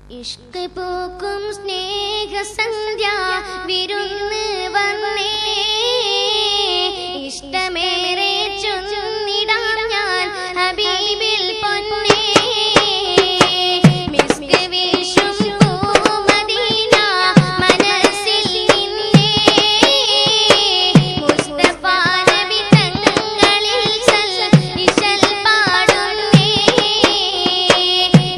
ഇഷ്ക് പൂക്കും സ്നേഹസന്ധ്യ വിരുന്ന് വന്നേ ഇഷ്ടമേറെ ചൊന്നിടാം ഞാൻ ഹബീബിൽ പൊന്നേ മിസ്ക് വീശും പൂമദീന മനസ്സിൽ നിന്നേ മുസ്തഫ നബി തങ്ങളിൽ ഇശൽ പാടുന്നേ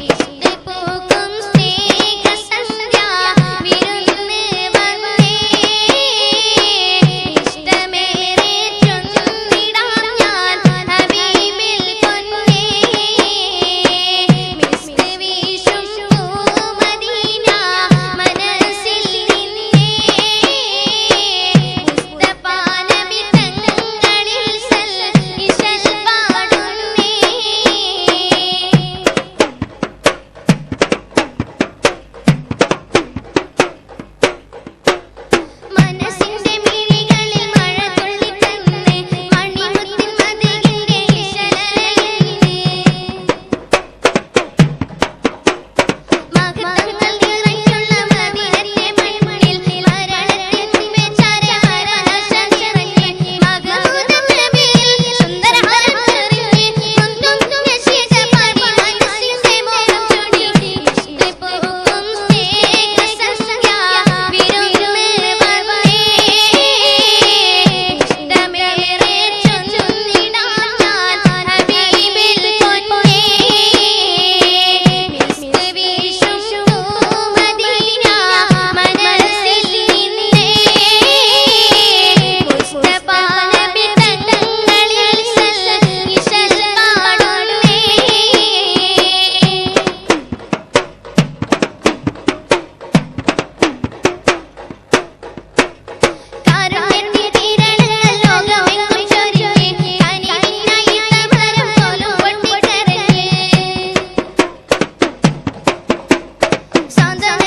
ഇഷ്ക് പൂക്കും സ്നേഹസന്ധ്യ വിരുന്ന് വന്നേ ഇഷ്ടമേറെ ചൊന്നിടാം ഞാൻ ഹബീബിൽ പൊന്നേ മിസ്ക് വീശും പൂമദീന മനസ്സിൽ നിന്നേ മുസ്തഫ നബി തങ്ങളിൽ ഇശൽ പാടുന്നേ മനസ്സിന്റെ മിഴികളിൽ മഴതുള്ളി തന്നേ മണിമുത്തിൻ മതിലിന്റെ ഇശലറിയുന്നേ മഹത്വങ്ങൾ നിറഞ്ഞുള്ള മദീനത്തെ മണ്ണിൽ മരണത്തിൻ വിചാരഹരനാശം നിറഞ്ഞേ മഹമൂദ് നബിയിൽ സുന്ദരഹാരം നിറഞ്ഞേ മുന്തും നശീക പാടി മനസ്സിന്റെ മോഹം ചൂടി ഇഷ്ക് പൂക്കും സ്നേഹസന്ധ്യ വിരുന്ന് വന്നേ ഇഷ്ടമേറെ ചൊന്നിടാം ഞാൻ ഹബീബിൽ പൊന്നേ മിസ്ക് വീശും പൂമദീന മനസ്സിൽ നിന്നേ മുസ്തഫ നബി തങ്ങളിൽ ഇശൽ പാടുന്നേ കാരുണ്യത്തിൻ കിരണങ്ങൾ ലോകമെങ്ങും ചൊരിഞ്ഞേ കനിവിനായി തമരം പോലും പൊട്ടിക്കരഞ്ഞേ സ്വന്തം